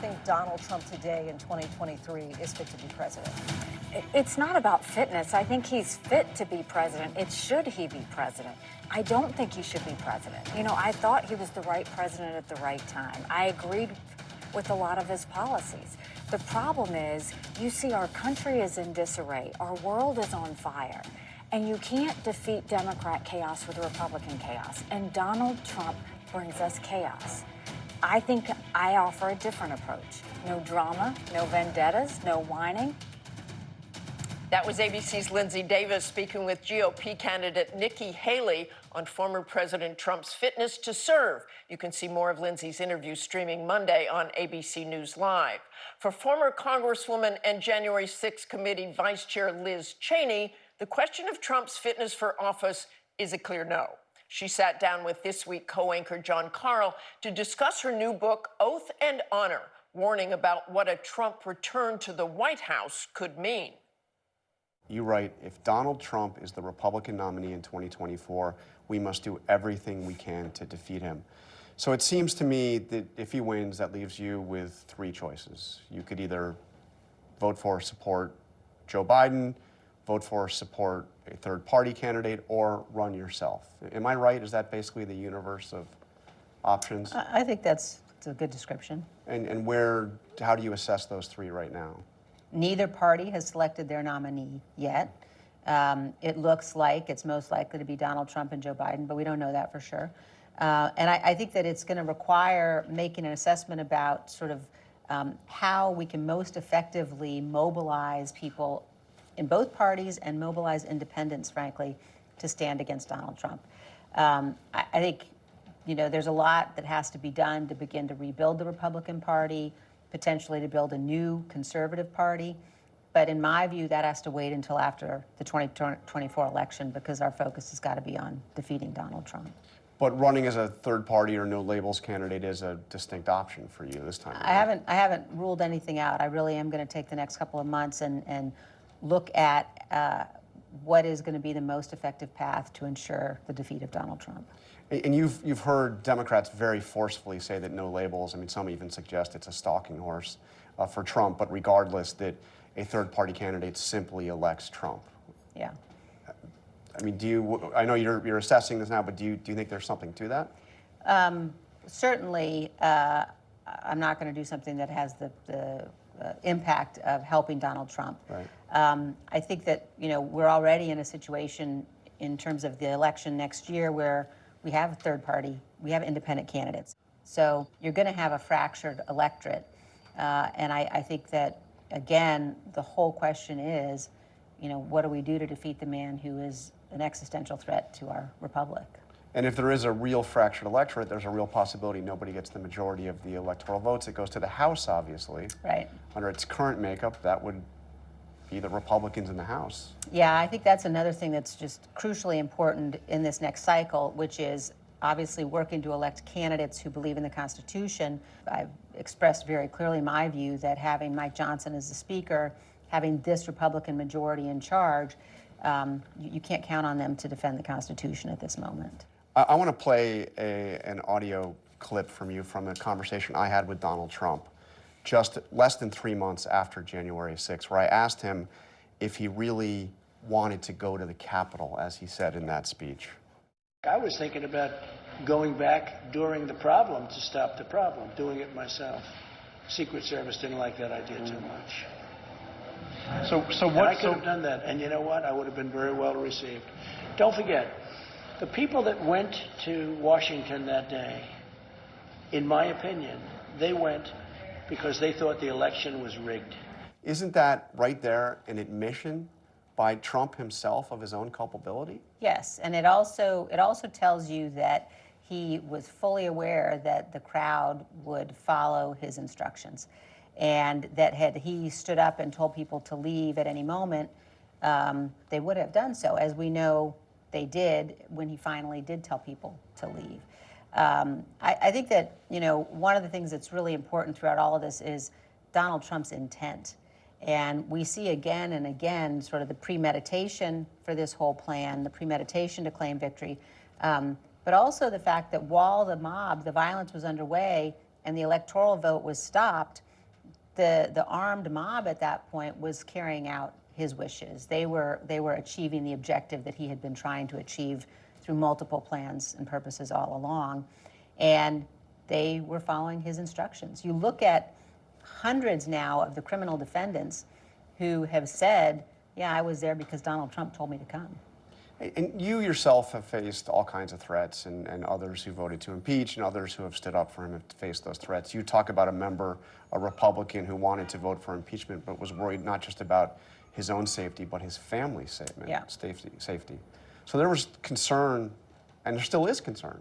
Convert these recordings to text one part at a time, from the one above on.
think Donald Trump today in 2023 is fit to be president? It's not about fitness. I think he's fit to be president. It's should he be president. I don't think he should be president. You know, I thought he was the right president at the right time. I agreed with a lot of his policies. The problem is, you see our country is in disarray. Our world is on fire. And you can't defeat Democrat chaos with Republican chaos. And Donald Trump brings us chaos. I think I offer a different approach. No drama, no vendettas, no whining. That was ABC's Lindsay Davis speaking with GOP candidate Nikki Haley on former President Trump's fitness to serve. You can see more of Lindsay's interview streaming Monday on ABC News Live. For former Congresswoman and January 6th committee Vice Chair Liz Cheney, the question of Trump's fitness for office is a clear no. She sat down with This Week co-anchor Jonathan Karl to discuss her new book, Oath and Honor, warning about what a Trump return to the White House could mean. You write, if Donald Trump is the Republican nominee in 2024, we must do everything we can to defeat him. So it seems to me that if he wins, that leaves you with three choices. You could either vote for or support Joe Biden, vote for or support a third-party candidate, or run yourself. Am I right? Is that basically the universe of options? I think that's a good description. And how do you assess those three right now? Neither party has selected their nominee yet. It looks like it's most likely to be Donald Trump and Joe Biden, but we don't know that for sure. And I think that it's going to require making an assessment about sort of how we can most effectively mobilize people in both parties and mobilize independents, frankly, to stand against Donald Trump. I think, there's a lot that has to be done to begin to rebuild the Republican Party, potentially to build a new conservative party. But in my view, that has to wait until after the 2024 election, because our focus has got to be on defeating Donald Trump. But running as a third party or no labels candidate is a distinct option for you this time. I haven't ruled anything out. I really am going to take the next couple of months and look at what is going to be the most effective path to ensure the defeat of Donald Trump. And you've heard Democrats very forcefully say that no labels. I mean, some even suggest it's a stalking horse for Trump. But regardless, that a third-party candidate simply elects Trump. Yeah. I mean, I know you're assessing this now, but do you think there's something to that? Certainly, I'm not going to do something that has the impact of helping Donald Trump. Right. I think that we're already in a situation in terms of the election next year where we have a third party, we have independent candidates. So you're going to have a fractured electorate. And I think that, again, the whole question is, what do we do to defeat the man who is an existential threat to our republic? And if there is a real fractured electorate, there's a real possibility nobody gets the majority of the electoral votes. It goes to the House, obviously. Right. Under its current makeup, that would be the Republicans in the House. Yeah, I think that's another thing that's just crucially important in this next cycle, which is obviously working to elect candidates who believe in the Constitution. I've expressed very clearly my view that having Mike Johnson as the Speaker, having this Republican majority in charge, you can't count on them to defend the Constitution at this moment. I want to play an audio clip from you from a conversation I had with Donald Trump just less than 3 months after January 6th, where I asked him if he really wanted to go to the Capitol, as he said in that speech. I was thinking about going back during the problem to stop the problem, doing it myself. Secret Service didn't like that idea too much. I could have done that, and you know what? I would have been very well received. Don't forget, the people that went to Washington that day, in my opinion, they went because they thought the election was rigged. Isn't that right there an admission by Trump himself of his own culpability? Yes, and it also tells you that he was fully aware that the crowd would follow his instructions, and that had he stood up and told people to leave at any moment, they would have done so, as we know they did when he finally did tell people to leave. I think that, one of the things that's really important throughout all of this is Donald Trump's intent. And we see again and again sort of the premeditation for this whole plan, the premeditation to claim victory, but also the fact that while the violence was underway and the electoral vote was stopped, the armed mob at that point was carrying out his wishes. They were achieving the objective that he had been trying to achieve through multiple plans and purposes all along, and they were following his instructions. You look at hundreds now of the criminal defendants who have said, yeah, I was there because Donald Trump told me to come. And you yourself have faced all kinds of threats, and others who voted to impeach and others who have stood up for him have faced those threats. You talk about a Republican who wanted to vote for impeachment but was worried not just about his own safety but his family's safety. So there was concern, and there still is concern,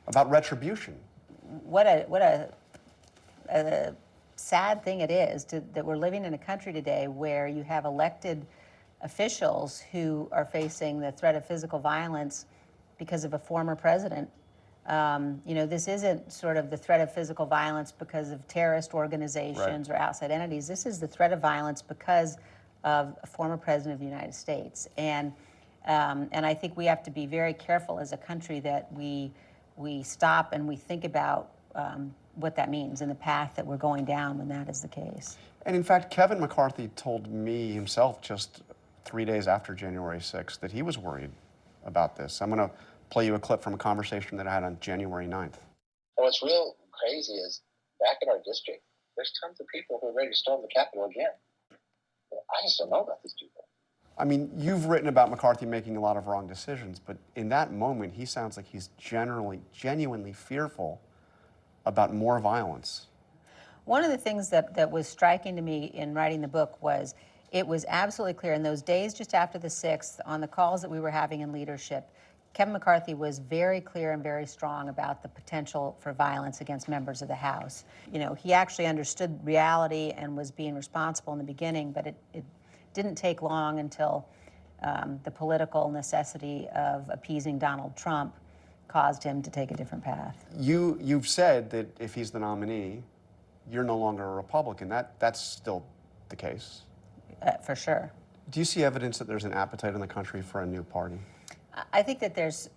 about retribution. What a sad thing it is that we're living in a country today where you have elected officials who are facing the threat of physical violence because of a former president. This isn't sort of the threat of physical violence because of terrorist organizations or outside entities. This is the threat of violence because of a former president of the United States. And I think we have to be very careful as a country that we stop and we think about what that means and the path that we're going down when that is the case. And in fact, Kevin McCarthy told me himself just 3 days after January 6th that he was worried about this. I'm going to play you a clip from a conversation that I had on January 9th. And what's real crazy is back in our district, there's tons of people who are ready to storm the Capitol again. I just don't know about these people. I mean, you've written about McCarthy making a lot of wrong decisions, but in that moment, he sounds like he's genuinely fearful about more violence. One of the things that was striking to me in writing the book was it was absolutely clear in those days just after the 6th, on the calls that we were having in leadership, Kevin McCarthy was very clear and very strong about the potential for violence against members of the House. He actually understood reality and was being responsible in the beginning, but it didn't take long until the political necessity of appeasing Donald Trump caused him to take a different path. You've said that if he's the nominee, you're no longer a Republican. That's still the case. For sure. Do you see evidence that there's an appetite in the country for a new party? I think that there's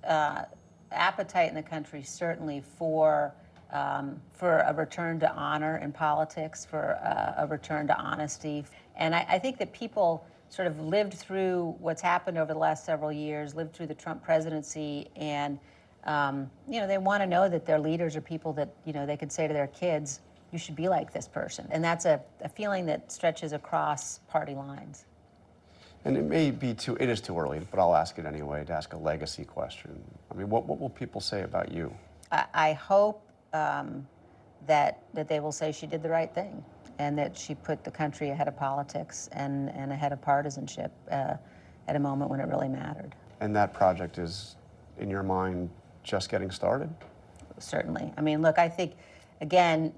appetite in the country certainly for a return to honor in politics, for a return to honesty. And I think that people sort of lived through what's happened over the last several years, lived through the Trump presidency, and they want to know that their leaders are people that they could say to their kids, you should be like this person. And that's a feeling that stretches across party lines. And it is too early, but I'll ask it anyway, to ask a legacy question. I mean, what will people say about you? I hope that they will say she did the right thing and that she put the country ahead of politics and ahead of partisanship at a moment when it really mattered. And that project is, in your mind, just getting started? Certainly. I mean, look, I think, again,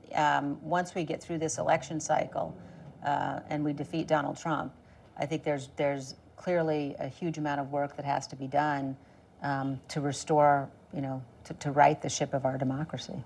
once we get through this election cycle and we defeat Donald Trump, I think there's clearly a huge amount of work that has to be done to restore, to right the ship of our democracy.